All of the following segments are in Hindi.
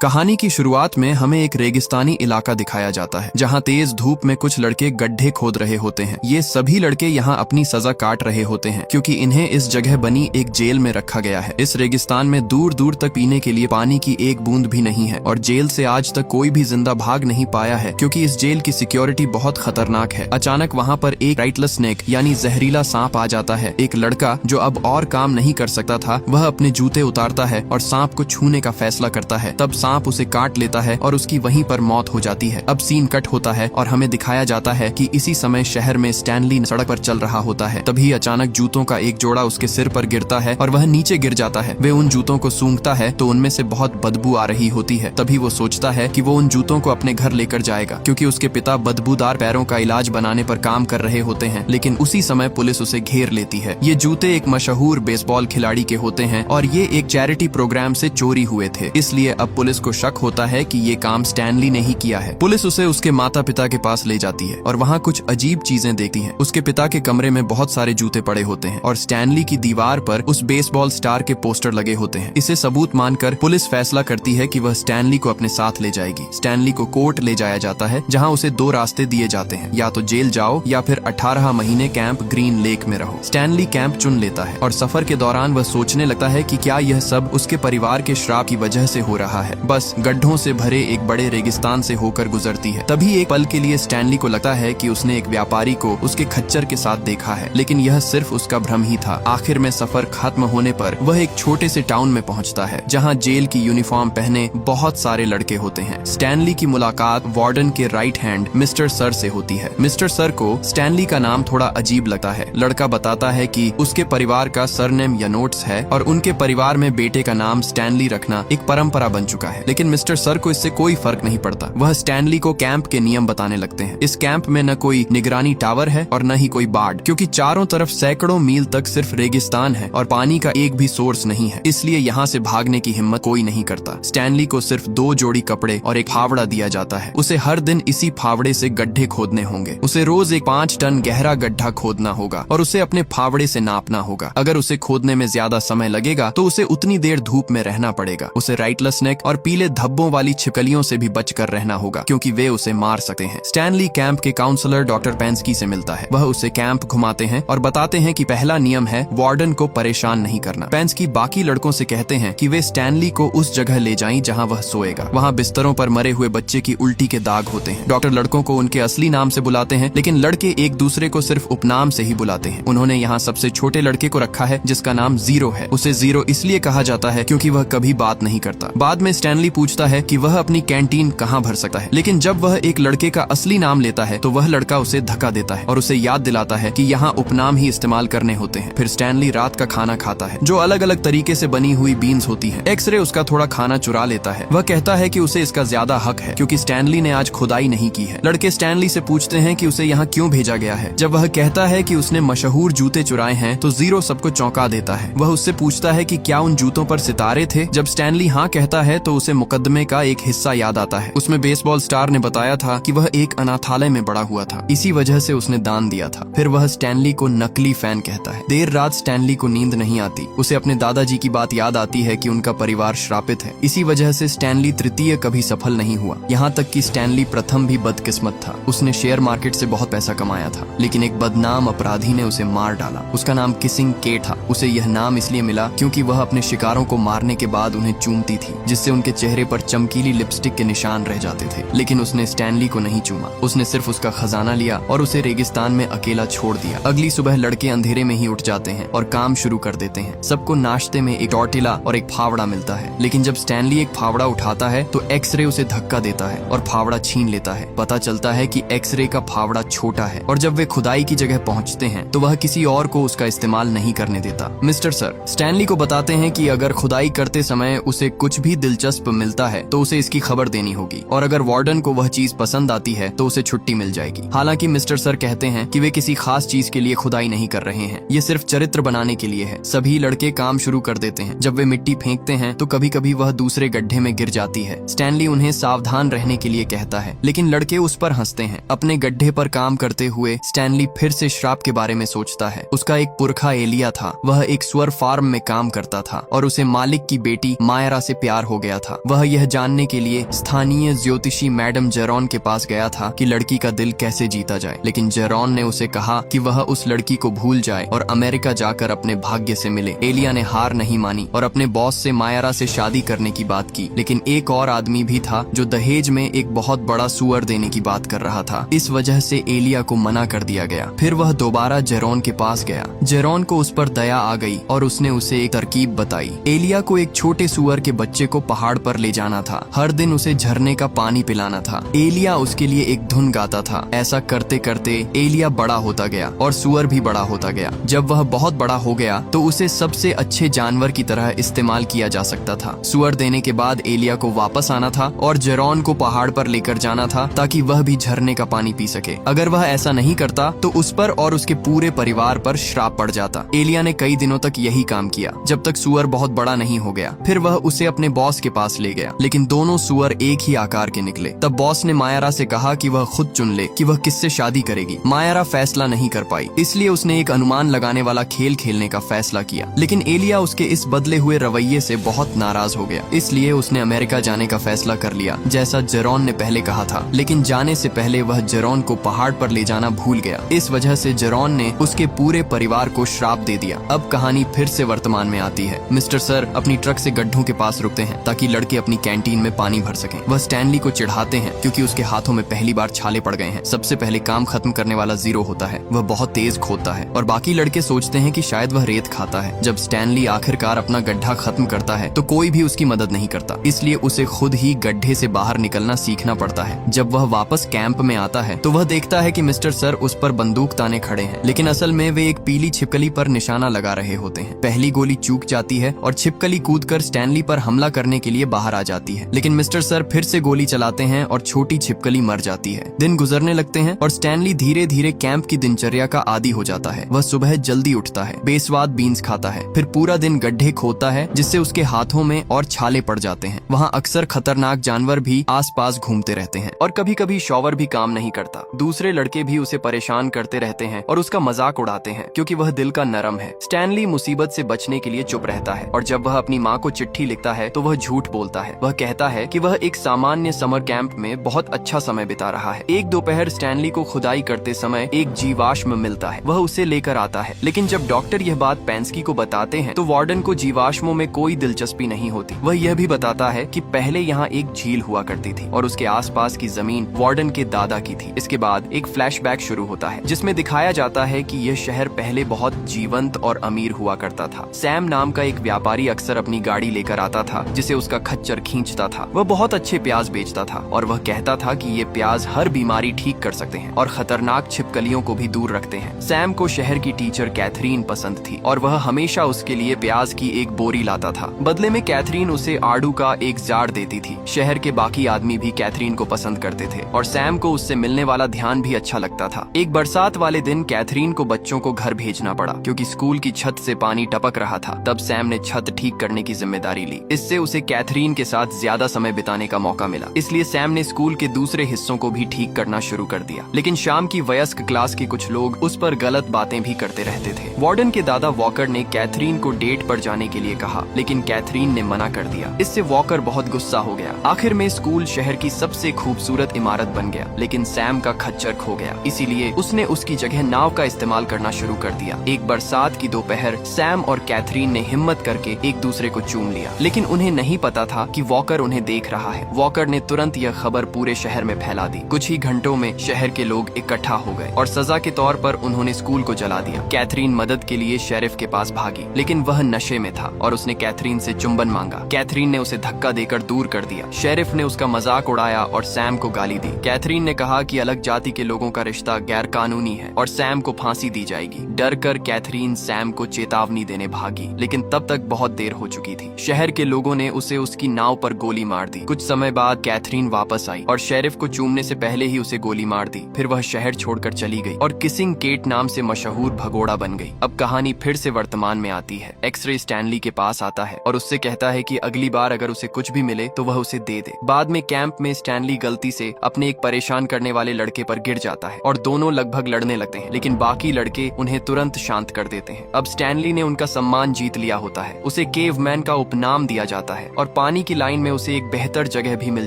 कहानी की शुरुआत में हमें एक रेगिस्तानी इलाका दिखाया जाता है जहां तेज धूप में कुछ लड़के गड्ढे खोद रहे होते हैं। ये सभी लड़के यहाँ अपनी सजा काट रहे होते हैं क्योंकि इन्हें इस जगह बनी एक जेल में रखा गया है। इस रेगिस्तान में दूर दूर तक पीने के लिए पानी की एक बूंद भी नहीं है और जेल से आज तक कोई भी जिंदा भाग नहीं पाया है क्योंकि इस जेल की सिक्योरिटी बहुत खतरनाक है। अचानक वहाँ पर एक राइटलेस स्नेक यानी जहरीला सांप आ जाता है। एक लड़का जो अब और काम नहीं कर सकता था वह अपने जूते उतारता है और सांप को छूने का फैसला करता है। तब सांप उसे काट लेता है और उसकी वहीं पर मौत हो जाती है। अब सीन कट होता है और हमें दिखाया जाता है कि इसी समय शहर में स्टैनली सड़क पर चल रहा होता है। तभी अचानक जूतों का एक जोड़ा उसके सिर पर गिरता है और वह नीचे गिर जाता है। वे उन जूतों को सूंघता है तो उनमें से बहुत बदबू आ रही होती है। तभी वो सोचता है कि वो उन जूतों को अपने घर लेकर जाएगा क्योंकि उसके पिता बदबूदार पैरों का इलाज बनाने पर काम कर रहे होते हैं। लेकिन उसी समय पुलिस उसे घेर लेती है। ये जूते एक मशहूर बेसबॉल खिलाड़ी के होते हैं और ये एक चैरिटी प्रोग्राम से चोरी हुए थे, इसलिए अब पुलिस को शक होता है कि ये काम स्टैनली ने ही किया है। पुलिस उसे उसके माता पिता के पास ले जाती है और वहाँ कुछ अजीब चीजें देखती है। उसके पिता के कमरे में बहुत सारे जूते पड़े होते हैं और स्टैनली की दीवार पर उस बेसबॉल स्टार के पोस्टर लगे होते हैं। इसे सबूत मानकर पुलिस फैसला करती है कि वह स्टैनली को अपने साथ ले जाएगी। स्टैनली को कोर्ट ले जाया जाता है जहाँ उसे दो रास्ते दिए जाते हैं, या तो जेल जाओ या फिर 18 महीने कैंप ग्रीन लेक में रहो। स्टैनली कैंप चुन लेता है और सफर के दौरान वह सोचने लगता है कि क्या यह सब उसके परिवार के श्राप की वजह से हो रहा है। बस गड्ढों से भरे एक बड़े रेगिस्तान से होकर गुजरती है। तभी एक पल के लिए स्टैनली को लगता है कि उसने एक व्यापारी को उसके खच्चर के साथ देखा है, लेकिन यह सिर्फ उसका भ्रम ही था। आखिर में सफर खत्म होने पर वह एक छोटे से टाउन में पहुंचता है जहां जेल की यूनिफॉर्म पहने बहुत सारे लड़के होते हैं। स्टैनली की मुलाकात वार्डन के राइट हैंड मिस्टर सर से होती है। मिस्टर सर को स्टैनली का नाम थोड़ा अजीब लगता है। लड़का बताता है कि उसके परिवार का सरनेम यनोट्स है और उनके परिवार में बेटे का नाम स्टैनली रखना एक परंपरा बन चुका है। लेकिन मिस्टर सर को इससे कोई फर्क नहीं पड़ता। वह स्टैनली को कैंप के नियम बताने लगते हैं। इस कैंप में न कोई निगरानी टावर है और न ही कोई बार्ड, क्योंकि चारों तरफ सैकड़ों मील तक सिर्फ रेगिस्तान है और पानी का एक भी सोर्स नहीं है, इसलिए यहाँ से भागने की हिम्मत कोई नहीं करता। स्टैनली को सिर्फ 2 जोड़ी कपड़े और एक फावड़ा दिया जाता है। उसे हर दिन इसी फावड़े से गड्ढे खोदने होंगे। उसे रोज एक 5 टन गहरा गड्ढा खोदना होगा और उसे अपने फावड़े से नापना होगा। अगर उसे खोदने में ज्यादा समय लगेगा तो उसे उतनी देर धूप में रहना पड़ेगा। उसे राइटलेस स्नेक और पीले धब्बों वाली छिपकलियों से भी बचकर रहना होगा क्योंकि वे उसे मार सकते हैं। स्टैनली कैंप के काउंसलर डॉक्टर पेंस्की से मिलता है। वह उसे कैंप घुमाते हैं और बताते हैं कि पहला नियम है वार्डन को परेशान नहीं करना। पेंस्की बाकी लड़कों से कहते हैं कि वे स्टैनली को उस जगह ले जाएं जहां वह सोएगा। वहां बिस्तरों पर मरे हुए बच्चे की उल्टी के दाग होते हैं। डॉक्टर लड़कों को उनके असली नाम से बुलाते हैं, लेकिन लड़के एक दूसरे को सिर्फ उपनाम से ही बुलाते हैं। उन्होंने यहाँ सबसे छोटे लड़के को रखा है जिसका नाम जीरो है। उसे जीरो इसलिए कहा जाता है क्योंकि वह कभी बात नहीं करता। बाद में स्टैनली पूछता है कि वह अपनी कैंटीन कहाँ भर सकता है, लेकिन जब वह एक लड़के का असली नाम लेता है तो वह लड़का उसे धक्का देता है और उसे याद दिलाता है कि यहाँ उपनाम ही इस्तेमाल करने होते हैं। फिर स्टैनली रात का खाना खाता है जो अलग अलग तरीके से बनी हुई बीन्स होती है। एक्सरे उसका थोड़ा खाना चुरा लेता है। वह कहता है कि उसे इसका ज्यादा हक है क्योंकि स्टैनली ने आज खुदाई नहीं की है। लड़के स्टैनली से पूछते हैं कि उसे यहाँ क्यों भेजा गया है। जब वह कहता है कि उसने मशहूर जूते चुराए हैं तो जीरो सबको चौंका देता है। वह उससे पूछता है कि क्या उन जूतों पर सितारे थे। जब स्टैनली हाँ कहता है तो उसे मुकदमे का एक हिस्सा याद आता है। उसमें बेसबॉल स्टार ने बताया था कि वह एक अनाथालय में बड़ा हुआ था, इसी वजह से उसने दान दिया था। फिर वह स्टैनली को नकली फैन कहता है। देर रात स्टैनली को नींद नहीं आती। उसे अपने दादाजी की बात याद आती है कि उनका परिवार श्रापित है। इसी वजह से स्टैनली तृतीय कभी सफल नहीं हुआ। यहाँ तक कि स्टैनली प्रथम भी बदकिस्मत था। उसने शेयर मार्केट से बहुत पैसा कमाया था, लेकिन एक बदनाम अपराधी ने उसे मार डाला। उसका नाम किसिंग के था। उसे यह नाम इसलिए मिला क्योंकि वह अपने शिकारों को मारने के बाद उन्हें चूमती थी, जिससे उनके चेहरे पर चमकीली लिपस्टिक के निशान रह जाते थे। लेकिन उसने स्टैनली को नहीं चूमा। उसने सिर्फ उसका खजाना लिया और उसे रेगिस्तान में अकेला छोड़ दिया। अगली सुबह लड़के अंधेरे में ही उठ जाते हैं और काम शुरू कर देते हैं। सबको नाश्ते में एक टॉर्टिला और एक फावड़ा मिलता है, लेकिन जब स्टैनली एक फावड़ा उठाता है तो एक्सरे उसे धक्का देता है और फावड़ा छीन लेता है। पता चलता है कि एक्सरे का फावड़ा छोटा है और जब वे खुदाई की जगह पहुंचते हैं तो वह किसी और को उसका इस्तेमाल नहीं करने देता। मिस्टर सर स्टैनली को बताते हैं कि अगर खुदाई करते समय उसे कुछ भी दिलचस्प मिलता है तो उसे इसकी खबर देनी होगी और अगर वार्डन को वह चीज पसंद आती है तो उसे छुट्टी मिल जाएगी। हालांकि मिस्टर सर कहते हैं कि वे किसी खास चीज के लिए खुदाई नहीं कर रहे हैं, ये सिर्फ चरित्र बनाने के लिए है। सभी लड़के काम शुरू कर देते हैं। जब वे मिट्टी फेंकते हैं तो कभी कभी वह दूसरे गड्ढे में गिर जाती है। स्टैनली उन्हें सावधान रहने के लिए कहता है, लेकिन लड़के उस पर हंसते हैं। अपने गड्ढे पर काम करते हुए स्टैनली फिर से श्राप के बारे में सोचता है। उसका एक पुरखा एलिया था। वह एक स्वर फार्म में काम करता था और उसे मालिक की बेटी मायरा से प्यार हो गया था। था। वह यह जानने के लिए स्थानीय ज्योतिषी मैडम जेरॉन के पास गया था कि लड़की का दिल कैसे जीता जाए, लेकिन जेरॉन ने उसे कहा कि वह उस लड़की को भूल जाए और अमेरिका जाकर अपने भाग्य से मिले। एलिया ने हार नहीं मानी और अपने बॉस से मायरा से शादी करने की बात की, लेकिन एक और आदमी भी था जो दहेज में एक बहुत बड़ा सुअर देने की बात कर रहा था। इस वजह से एलिया को मना कर दिया गया। फिर वह दोबारा जेरॉन के पास गया। जेरॉन को उस पर दया आ गई और उसने उसे एक तरकीब बताई। एलिया को एक छोटे सुअर के बच्चे को पहाड़ पर ले जाना था। हर दिन उसे झरने का पानी पिलाना था। एलिया उसके लिए एक धुन गाता था। ऐसा करते करते एलिया बड़ा होता गया और सुअर भी बड़ा होता गया। जब वह बहुत बड़ा हो गया तो उसे सबसे अच्छे जानवर की तरह इस्तेमाल किया जा सकता था। सुअर देने के बाद एलिया को वापस आना था और जेरॉन को पहाड़ पर लेकर जाना था ताकि वह भी झरने का पानी पी सके। अगर वह ऐसा नहीं करता तो उस पर और उसके पूरे परिवार पर श्राप पड़ जाता। एलिया ने कई दिनों तक यही काम किया जब तक सुअर बहुत बड़ा नहीं हो गया। फिर वह उसे अपने बॉस के पास ले गया, लेकिन दोनों सुअर एक ही आकार के निकले। तब बॉस ने मायरा से कहा कि वह खुद चुन ले कि वह किससे शादी करेगी। मायरा फैसला नहीं कर पाई, इसलिए उसने एक अनुमान लगाने वाला खेल खेलने का फैसला किया। लेकिन एलिया उसके इस बदले हुए रवैये से बहुत नाराज हो गया, इसलिए उसने अमेरिका जाने का फैसला कर लिया जैसा जेरॉन ने पहले कहा था। लेकिन जाने से पहले वह जेरॉन को पहाड़ पर ले जाना भूल गया। इस वजह से जेरॉन ने उसके पूरे परिवार को श्राप दे दिया। अब कहानी फिर से वर्तमान में आती है। मिस्टर सर अपनी ट्रक से गड्ढों के पास रुकते हैं ताकि लड़के अपनी कैंटीन में पानी भर सकें। वह स्टैनली को चिढ़ाते हैं क्योंकि उसके हाथों में पहली बार छाले पड़ गए हैं। सबसे पहले काम खत्म करने वाला जीरो होता है। वह बहुत तेज खोदता है और बाकी लड़के सोचते हैं कि शायद वह रेत खाता है। जब स्टैनली आखिरकार अपना गड्ढा खत्म करता है तो कोई भी उसकी मदद नहीं करता, इसलिए उसे खुद ही गड्ढे से बाहर निकलना सीखना पड़ता है। जब वह वापस कैंप में आता है तो वह देखता है कि मिस्टर सर उस पर बंदूक ताने खड़े हैं, लेकिन असल में वे एक पीली छिपकली पर निशाना लगा रहे होते हैं। पहली गोली चूक जाती है और छिपकली कूदकर स्टैनली पर हमला करने के लिए बाहर आ जाती है, लेकिन मिस्टर सर फिर से गोली चलाते हैं और छोटी छिपकली मर जाती है। दिन गुजरने लगते हैं और स्टैनली धीरे धीरे कैंप की दिनचर्या का आदी हो जाता है। वह सुबह जल्दी उठता है, बेस्वाद बीन्स खाता है, फिर पूरा दिन गड्ढे खोदता है जिससे उसके हाथों में और छाले पड़ जाते हैं। वहाँ अक्सर खतरनाक जानवर भी आसपास घूमते रहते हैं और कभी कभी शॉवर भी काम नहीं करता। दूसरे लड़के भी उसे परेशान करते रहते हैं और उसका मजाक उड़ाते हैं क्योंकि वह दिल का नरम है। स्टैनली मुसीबत से बचने के लिए चुप रहता है और जब वह अपनी माँ को चिट्ठी लिखता है तो वह झूठ बोलता है। वह कहता है कि वह एक सामान्य समर कैंप में बहुत अच्छा समय बिता रहा है। एक दोपहर स्टैनली को खुदाई करते समय एक जीवाश्म मिलता है। वह उसे लेकर आता है, लेकिन जब डॉक्टर यह बात पेंस्की को बताते हैं तो वार्डन को जीवाश्मों में कोई दिलचस्पी नहीं होती। वह यह भी बताता है कि पहले यहाँ एक झील हुआ करती थी और उसके आसपास की जमीन वार्डन के दादा की थी। इसके बाद एक फ्लैशबैक शुरू होता है जिसमें दिखाया जाता है कि यह शहर पहले बहुत जीवंत और अमीर हुआ करता था। सैम नाम का एक व्यापारी अक्सर अपनी गाड़ी लेकर आता था जिसे उसका खच्चर खींचता था। वह बहुत अच्छे प्याज बेचता था और वह कहता था कि ये प्याज हर बीमारी ठीक कर सकते हैं और खतरनाक छिपकलियों को भी दूर रखते हैं। सैम को शहर की टीचर कैथरीन पसंद थी और वह हमेशा उसके लिए प्याज की एक बोरी लाता था। बदले में कैथरीन उसे आड़ू का एक जार देती थी। शहर के बाकी आदमी भी कैथरीन को पसंद करते थे और सैम को उससे मिलने वाला ध्यान भी अच्छा लगता था। एक बरसात वाले दिन कैथरीन को बच्चों को घर भेजना पड़ा क्योंकि स्कूल की छत से पानी टपक रहा था। तब सैम ने छत ठीक करने की जिम्मेदारी ली। इससे उसे कैथरीन के साथ ज्यादा समय बिताने का मौका मिला, इसलिए सैम ने स्कूल के दूसरे हिस्सों को भी ठीक करना शुरू कर दिया। लेकिन शाम की वयस्क क्लास के कुछ लोग उस पर गलत बातें भी करते रहते थे। वार्डन के दादा वॉकर ने कैथरीन को डेट पर जाने के लिए कहा, लेकिन कैथरीन ने मना कर दिया। इससे वॉकर बहुत गुस्सा हो गया। आखिर में स्कूल शहर की सबसे खूबसूरत इमारत बन गया, लेकिन सैम का खच्चर खो गया, इसीलिए उसने उसकी जगह नाव का इस्तेमाल करना शुरू कर दिया। एक बरसात की दोपहर सैम और कैथरीन ने हिम्मत करके एक दूसरे को चूम लिया, लेकिन उन्हें नहीं पता था कि वॉकर उन्हें देख रहा है। वॉकर ने तुरंत यह खबर पूरे शहर में फैला दी। कुछ ही घंटों में शहर के लोग इकट्ठा हो गए और सजा के तौर पर उन्होंने स्कूल को जला दिया। कैथरीन मदद के लिए शेरिफ के पास भागी, लेकिन वह नशे में था और उसने कैथरीन से चुंबन मांगा। कैथरीन ने उसे धक्का देकर दूर कर दिया। शेरिफ ने उसका मजाक उड़ाया और सैम को गाली दी। कैथरीन ने कहा कि अलग जाति के लोगों का रिश्ता गैर कानूनी है और सैम को फांसी दी जाएगी। डर कर कैथरीन सैम को चेतावनी देने भागी, लेकिन तब तक बहुत देर हो चुकी थी। शहर के लोगों ने उसे उसकी नाव पर गोली मार दी। कुछ समय बाद कैथरीन वापस आई और शेरिफ को चूमने से पहले ही उसे गोली मार दी। फिर वह शहर छोड़कर चली गई और किसिंग केट नाम से मशहूर भगोड़ा बन गई। अब कहानी फिर से वर्तमान में आती है। एक्सरे स्टैनली के पास आता है और उससे कहता है कि अगली बार अगर उसे कुछ भी मिले तो वह उसे दे दे। बाद में कैंप में स्टैनली गलती से अपने एक परेशान करने वाले लड़के पर गिर जाता है और दोनों लगभग लड़ने लगते हैं, लेकिन बाकी लड़के उन्हें तुरंत शांत कर देते हैं। अब स्टैनली ने उनका सम्मान जीत लिया होता है। उसे केवमैन का उपनाम दिया जाता है और पानी की लाइन में उसे एक बेहतर जगह भी मिल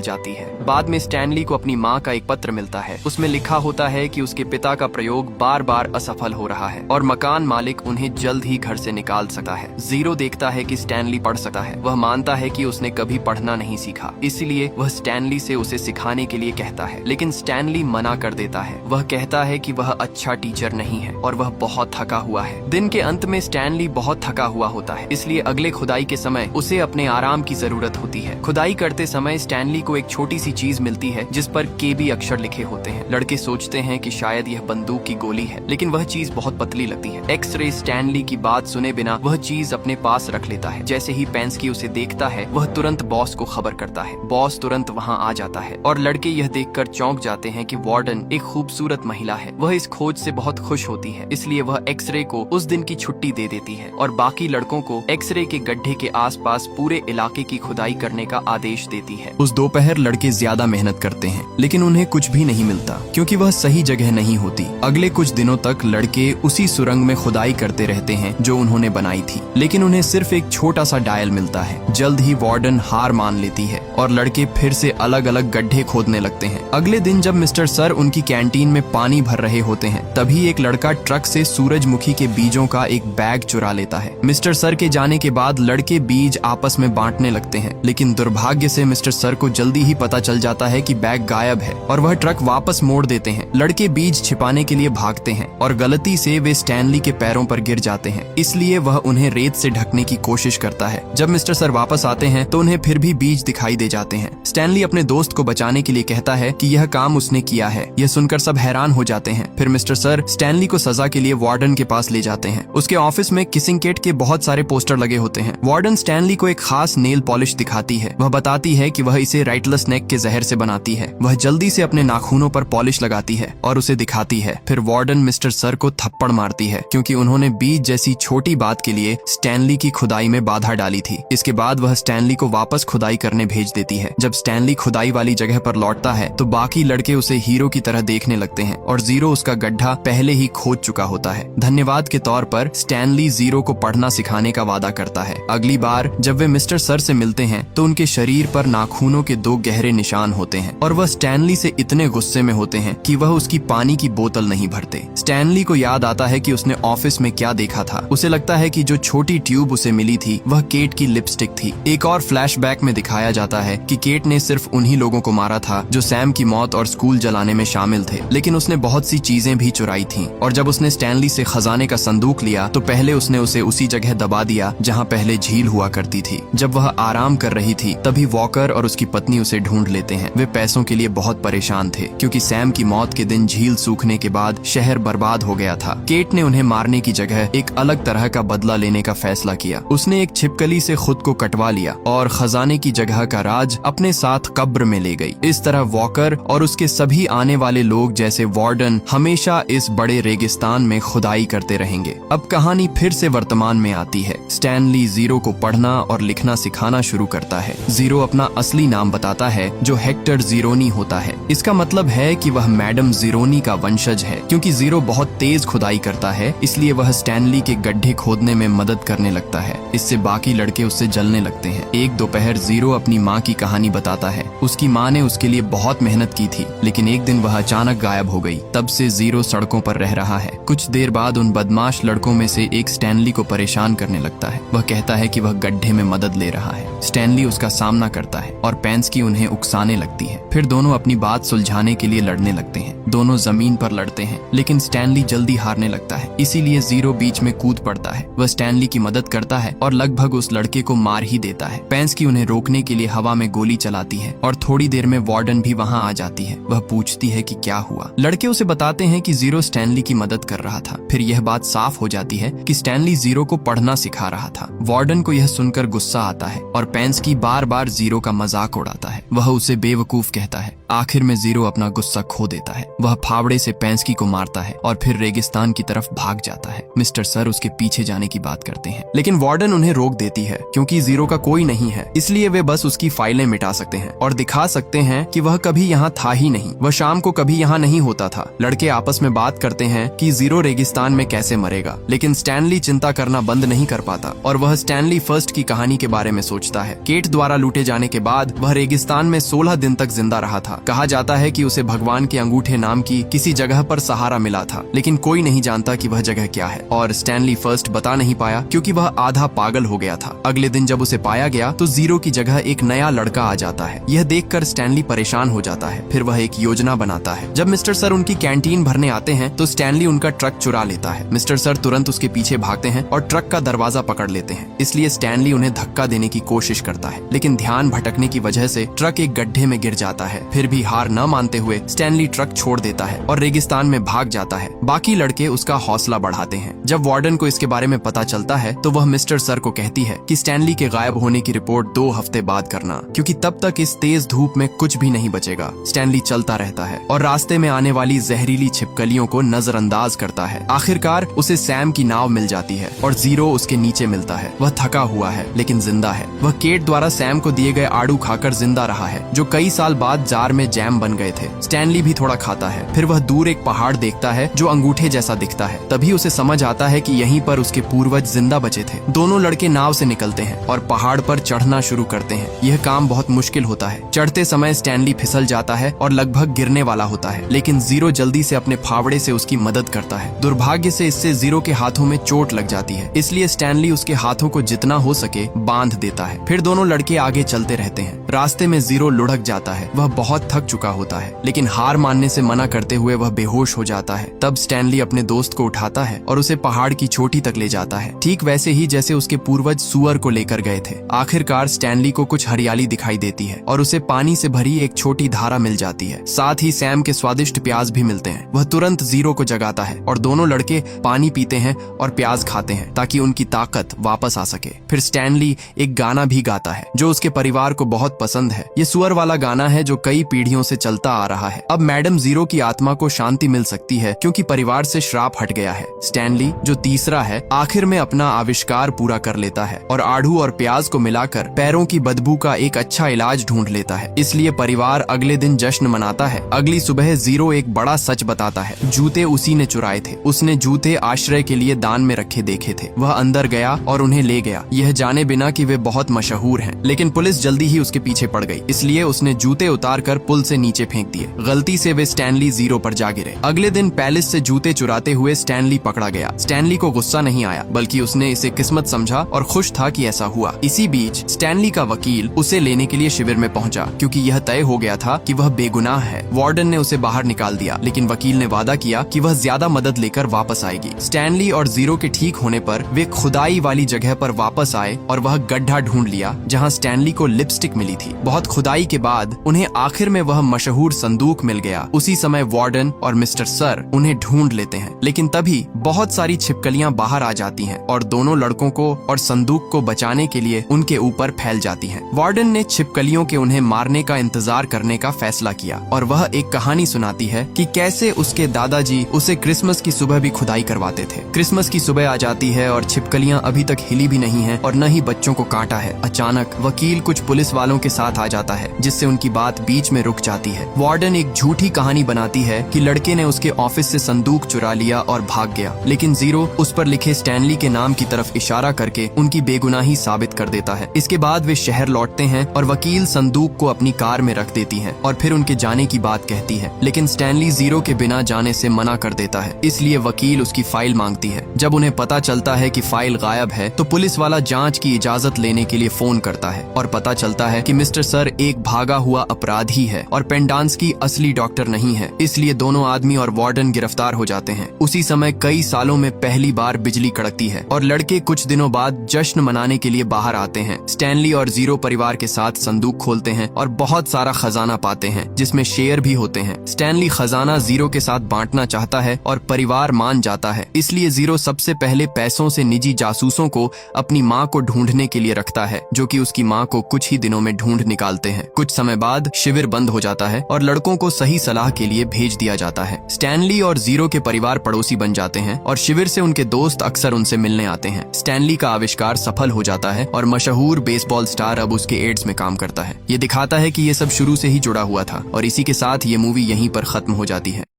जाती है। बाद में स्टैनली को अपनी माँ का एक पत्र मिलता है। उसमें लिखा होता है कि उसके पिता का प्रयोग बार बार असफल हो रहा है और मकान मालिक उन्हें जल्द ही घर से निकाल सकता है। जीरो देखता है कि स्टैनली पढ़ सकता है। वह मानता है कि उसने कभी पढ़ना नहीं सीखा, इसलिए वह स्टैनली से उसे सिखाने के लिए कहता है, लेकिन स्टैनली मना कर देता है। वह कहता है कि वह अच्छा टीचर नहीं है और वह बहुत थका हुआ है। दिन के अंत में स्टैनली बहुत थका हुआ होता है, इसलिए अगले खुदाई के समय उसे अपने आराम की जरूरत होती है। खुदाई करते समय स्टैनली को एक छोटी सी चीज मिलती है जिस पर KB अक्षर लिखे होते हैं। लड़के सोचते हैं कि शायद यह बंदूक की गोली है, लेकिन वह चीज बहुत पतली लगती है। एक्सरे स्टैनली की बात सुने बिना वह चीज अपने पास रख लेता है। जैसे ही पेंस्की उसे देखता है, वह तुरंत बॉस को खबर करता है। बॉस तुरंत वहाँ आ जाता है और लड़के यह देखकर चौंक जाते हैं कि वार्डन एक खूबसूरत महिला है। वह इस खोज से बहुत खुश होती है, इसलिए वह एक्सरे को उस दिन की छुट्टी दे देती है और बाकी लड़कों को एक्सरे के गड्ढे के आसपास पूरे इलाके की खुदाई करने का आदेश देती है। उस दोपहर लड़के ज्यादा मेहनत करते हैं, लेकिन उन्हें कुछ भी नहीं मिलता क्योंकि वह सही जगह नहीं होती। अगले कुछ दिनों तक लड़के उसी सुरंग में खुदाई करते रहते हैं जो उन्होंने बनाई थी, लेकिन उन्हें सिर्फ एक छोटा सा डायल मिलता है। जल्द ही वार्डन हार मान लेती है और लड़के फिर से अलग अलग गड्ढे खोदने लगते हैं। अगले दिन जब मिस्टर सर उनकी कैंटीन में पानी भर रहे होते हैं, तभी एक लड़का ट्रक से सूरजमुखी के बीजों का एक बैग चुरा लेता है। मिस्टर सर के जाने के बाद लड़के बीज आपस में बांटने लगते हैं, लेकिन दुर्भाग्य से मिस्टर सर को जल्दी ही पता चल जाता है कि बैग गायब है और वह ट्रक वापस मोड़ देते हैं। लड़के बीज छिपाने के लिए भागते हैं और गलती से वे स्टैनली के पैरों पर गिर जाते हैं, इसलिए वह उन्हें रेत से ढकने की कोशिश करता है। जब मिस्टर सर वापस आते हैं तो उन्हें फिर भी बीज दिखाई दे जाते हैं। स्टैनली अपने दोस्त को बचाने के लिए कहता है कि यह काम उसने किया है। यह सुनकर सब हैरान हो जाते हैं। फिर मिस्टर सर स्टैनली को सजा के लिए वार्डन के पास ले जाते हैं। उसके ऑफिस में किसिंग केट के बहुत सारे पोस्टर लगे होते हैं। वार्डन स्टैनली को एक खास नेल पॉलिश दिखाती है। वह बताती है कि वह इसे राइटलस नेक के जहर से बनाती है। वह जल्दी से अपने नाखूनों पर पॉलिश लगाती है और उसे दिखाती है। फिर वार्डन मिस्टर सर को थप्पड़ मारती है क्योंकि उन्होंने बीज जैसी छोटी बात के लिए स्टैनली की खुदाई में बाधा डाली थी। इसके बाद वह स्टैनली को वापस खुदाई करने भेज देती है। जब स्टैनली खुदाई वाली जगह पर लौटता है तो बाकी लड़के उसे हीरो की तरह देखने लगते हैं और जीरो उसका गड्ढा पहले ही खोद चुका होता है। धन्यवाद के तौर पर स्टैनली जीरो को पढ़ना सिखाने का वादा करता है। अगली बार जब वे मिस्टर सर से मिलते हैं तो उनके शरीर पर नाखूनों के 2 गहरे निशान होते हैं और वह स्टैनली से इतने गुस्से में होते हैं कि वह उसकी पानी की बोतल नहीं भरते। स्टैनली को याद आता है कि उसने ऑफिस में क्या देखा था। उसे लगता है कि जो छोटी ट्यूब उसे मिली थी वह केट की लिपस्टिक थी। एक और फ्लैशबैक में दिखाया जाता है कि केट ने सिर्फ उन्हीं लोगों को मारा था जो सैम की मौत और स्कूल जलाने में शामिल थे, लेकिन उसने बहुत सी चीजें भी चुराई थीं। और जब उसने स्टैनली से खजाने का संदूक लिया तो पहले उसने उसे उसी जगह दबा दिया जहां पहले झील हुआ करती थी। जब वह आराम कर रही थी तभी वॉकर और उसकी पत्नी उसे ढूंढ लेते हैं। वे पैसों के लिए बहुत परेशान थे क्योंकि सैम की मौत के दिन झील सूखने के बाद शहर बर्बाद हो गया था। केट ने उन्हें मारने की जगह एक अलग तरह का बदला लेने का फैसला किया। उसने एक छिपकली से खुद को कटवा लिया और खजाने की जगह का राज अपने साथ कब्र में ले गई। इस तरह वॉकर और उसके सभी आने वाले लोग जैसे वार्डन हमेशा इस बड़े रेगिस्तान में खुदाई करते रहेंगे। अब कहानी फिर से वर्तमान में आती है। स्टैनली जीरो को पढ़ना और लिखना सिखाना शुरू करता है। जीरो अपना असली नाम बताता है जो हेक्टर जीरोनी होता है। इसका मतलब है कि वह मैडम जीरोनी का वंशज है। क्योंकि जीरो बहुत तेज खुदाई करता है इसलिए वह स्टैनली के गड्ढे खोदने में मदद करने लगता है। इससे बाकी लड़के उससे जलने लगते हैं। एक दोपहर जीरो अपनी माँ की कहानी बताता है। उसकी माँ ने उसके लिए बहुत मेहनत की थी, लेकिन एक दिन वह अचानक गायब हो गई। तब से जीरो सड़कों पर रह रहा है। कुछ देर बाद उन बदमाश लड़कों में से एक स्टैनली को परेशान करने लगता है। वह कहता है कि वह गड्ढे में मदद ले रहा है। स्टैनली उसका सामना करता है और पेंस्की उन्हें उकसाने लगती है। फिर दोनों अपनी बात सुलझाने के लिए लड़ने लगते हैं। दोनों जमीन पर लड़ते हैं, लेकिन स्टैनली जल्दी हारने लगता है, इसीलिए जीरो बीच में कूद पड़ता है। वह स्टैनली की मदद करता है और लगभग उस लड़के को मार ही देता है। पेंस्की उन्हें रोकने के लिए हवा में गोली चलाती है और थोड़ी देर में वार्डन भी वहाँ आ जाती है। वह पूछती है कि क्या हुआ। लड़के उसे बताते हैं कि जीरो स्टैनली की मदद कर रहा था। फिर यह बात साफ हो जाती है कि स्टैनली जीरो को पढ़ना सिखा रहा था। वार्डन को यह सुनकर गुस्सा आता है और पेंस्की बार बार जीरो का मजाक उड़ाता है। वह उसे बेवकूफ कहता है। आखिर में जीरो अपना गुस्सा खो देता है। वह फावड़े से पेंस्की को मारता है और फिर रेगिस्तान की तरफ भाग जाता है। मिस्टर सर उसके पीछे जाने की बात करते हैं, लेकिन वार्डन उन्हें रोक देती है क्योंकि जीरो का कोई नहीं है, इसलिए वे बस उसकी फाइलें मिटा सकते हैं और दिखा सकते हैं कि वह कभी यहाँ था ही नहीं। वह शाम को कभी यहाँ नहीं होता था। लड़के आपस में बात करते हैं कि जीरो रेगिस्तान में कैसे मरेगा, लेकिन स्टैनली चिंता करना बंद नहीं कर पाता और वह स्टैनली फर्स्ट की कहानी के बारे में सोचता होता है। केट द्वारा लूटे जाने के बाद वह रेगिस्तान में 16 दिन तक जिंदा रहा था। कहा जाता है कि उसे भगवान के अंगूठे नाम की किसी जगह पर सहारा मिला था, लेकिन कोई नहीं जानता कि वह जगह क्या है। और स्टैनली फर्स्ट बता नहीं पाया क्योंकि वह आधा पागल हो गया था। अगले दिन जब उसे पाया गया तो जीरो की जगह एक नया लड़का आ जाता है। यह देखकर स्टैनली परेशान हो जाता है। फिर वह एक योजना बनाता है। जब मिस्टर सर उनकी कैंटीन भरने आते हैं तो स्टैनली उनका ट्रक चुरा लेता है। मिस्टर सर तुरंत उसके पीछे भागते हैं और ट्रक का दरवाजा पकड़ लेते हैं। इसलिए स्टैनली उन्हें धक्का देने की कोशिश करता है, लेकिन ध्यान भटकने की वजह से ट्रक एक गड्ढे में गिर जाता है। फिर भी हार न मानते हुए स्टैनली ट्रक छोड़ देता है और रेगिस्तान में भाग जाता है। बाकी लड़के उसका हौसला बढ़ाते हैं। जब वार्डन को इसके बारे में पता चलता है तो वह मिस्टर सर को कहती है कि स्टैनली के गायब होने की रिपोर्ट 2 हफ्ते बाद करना, क्योंकि तब तक इस तेज धूप में कुछ भी नहीं बचेगा। स्टैनली चलता रहता है और रास्ते में आने वाली जहरीली छिपकलियों को नजरअंदाज करता है। आखिरकार उसे सैम की नाव मिल जाती है और जीरो उसके नीचे मिलता है। वह थका हुआ है लेकिन जिंदा है। वह केट द्वारा सैम को दिए गए आड़ू खाकर जिंदा रहा है, जो कई साल बाद जार में जैम बन गए थे। स्टैनली भी थोड़ा खाता है। फिर वह दूर एक पहाड़ देखता है जो अंगूठे जैसा दिखता है। तभी उसे समझ आता है कि यहीं पर उसके पूर्वज जिंदा बचे थे। दोनों लड़के नाव से निकलते हैं और पहाड़ पर चढ़ना शुरू करते हैं। यह काम बहुत मुश्किल होता है। चढ़ते समय स्टैनली फिसल जाता है और लगभग गिरने वाला होता है, लेकिन जीरो जल्दी से अपने फावड़े से उसकी मदद करता है। दुर्भाग्य से इससे जीरो के हाथों में चोट लग जाती है, इसलिए स्टैनली उसके हाथों को जितना हो सके बांध देता है। फिर दोनों लड़के आगे चलते रहते हैं। रास्ते में जीरो लुढ़क जाता है। वह बहुत थक चुका होता है, लेकिन हार मानने से मना करते हुए वह बेहोश हो जाता है। तब स्टैनली अपने दोस्त को उठाता है और उसे पहाड़ की चोटी तक ले जाता है, ठीक वैसे ही जैसे उसके पूर्वज सुअर को लेकर गए थे। आखिरकार स्टैनली को कुछ हरियाली दिखाई देती है और उसे पानी से भरी एक छोटी धारा मिल जाती है। साथ ही सैम के स्वादिष्ट प्याज भी मिलते हैं। वह तुरंत जीरो को जगाता है और दोनों लड़के पानी पीते हैं और प्याज खाते हैं ताकि उनकी ताकत वापस आ सके। फिर स्टैनली एक गाना भी गाता है जो उसके परिवार को बहुत पसंद है। ये सुअर वाला गाना है जो कई पीढ़ियों से चलता आ रहा है। अब मैडम जीरो की आत्मा को शांति मिल सकती है क्योंकि परिवार से श्राप हट गया है। स्टैनली, जो तीसरा है, आखिर में अपना आविष्कार पूरा कर लेता है और आड़ू और प्याज को मिलाकर पैरों की बदबू का एक अच्छा इलाज ढूंढ लेता है। इसलिए परिवार अगले दिन जश्न मनाता है। अगली सुबह जीरो एक बड़ा सच बताता है। जूते उसी ने चुराए थे। उसने जूते आश्रय के लिए दान में रखे देखे थे। वह अंदर गया और उन्हें ले गया, यह जाने बिना कि वे बहुत मशहूर हैं। लेकिन पुलिस जल्दी ही उसके पीछे पड़ गई, इसलिए उसने जूते उतारकर पुल से नीचे फेंक दिए। गलती से वे स्टैनली जीरो पर जा गिरे। अगले दिन पैलेस से जूते चुराते हुए स्टैनली पकड़ा गया। स्टैनली को गुस्सा नहीं आया, बल्कि उसने इसे किस्मत समझा और खुश था कि ऐसा हुआ। इसी बीच स्टैनली का वकील उसे लेने के लिए शिविर में पहुंचा, क्योंकि यह तय हो गया था कि वह बेगुनाह है। वार्डन ने उसे बाहर निकाल दिया, लेकिन वकील ने वादा किया कि वह ज्यादा मदद लेकर वापस आएगी। स्टैनली और जीरो के ठीक होने पर वे खुदाई वाली जगह पर वापस आए और वह गड्ढा ढूंढ लिया जहां स्टैनली को लिपस्टिक मिली थी। बहुत खुदाई के बाद उन्हें आखिर में वह मशहूर संदूक मिल गया। उसी समय वार्डन और मिस्टर सर उन्हें ढूंढ लेते हैं, लेकिन तभी बहुत सारी छिपकलियां बाहर आ जाती हैं और दोनों लड़कों को और संदूक को बचाने के लिए उनके ऊपर फैल जाती हैं। वार्डन ने छिपकलियों के उन्हें मारने का इंतजार करने का फैसला किया और वह एक कहानी सुनाती है कि कैसे उसके दादाजी उसे क्रिसमस की सुबह भी खुदाई करवाते थे। क्रिसमस की सुबह आ जाती है और छिपकलियां अभी तक हिली भी नहीं हैं और न ही बच्चों को काटा है। अचानक वकील कुछ पुलिस वालों के साथ आ जाता है, जिससे उनकी बात बीच में रुक जाती है। वार्डन एक झूठी कहानी बनाती है कि लड़के ने उसके ऑफिस से संदूक चुरा लिया और भाग गया, लेकिन जीरो उस पर लिखे स्टैनली के नाम की तरफ इशारा करके उनकी बेगुनाही साबित कर देता है। इसके बाद वे शहर लौटते हैं और वकील संदूक को अपनी कार में रख देती है और फिर उनके जाने की बात कहती है, लेकिन स्टैनली जीरो के बिना जाने से मना कर देता है। इसलिए वकील उसकी फाइल मांगती है। जब उन्हें पता चलता है कि फाइल गायब है तो पुलिस वाला जांच की इजाजत लेने के लिए फोन करता है और पता चलता है कि मिस्टर सर एक भागा हुआ अपराधी है और पेंडांस्की असली डॉक्टर नहीं है। इसलिए दोनों आदमी और वार्डन गिरफ्तार हो जाते हैं। उसी समय कई सालों में पहली बार बिजली कड़कती है और लड़के कुछ दिनों बाद जश्न मनाने के लिए बाहर आते हैं। स्टैनली और जीरो परिवार के साथ संदूक खोलते हैं और बहुत सारा खजाना पाते हैं, जिसमें शेयर भी होते हैं। स्टैनली खजाना जीरो के साथ बांटना चाहता है और परिवार मान जाता है। इसलिए जीरो सबसे पहले पैसों से निजी जासूसों को अपनी माँ को ढूंढने के लिए रखता है, जो कि उसकी माँ को कुछ ही दिनों में ढूंढ निकालते हैं। कुछ समय बाद शिविर बंद हो जाता है और लड़कों को सही सलाह के लिए भेज दिया जाता है। स्टैनली और जीरो के परिवार पड़ोसी बन जाते हैं और शिविर से उनके दोस्त अक्सर उनसे मिलने आते हैं। स्टैनली का आविष्कार सफल हो जाता है और मशहूर बेसबॉल स्टार अब उसके एड्स में काम करता है। ये दिखाता है कि ये सब शुरू से ही जुड़ा हुआ था और इसी के साथ ये मूवी यहीं पर खत्म हो जाती है।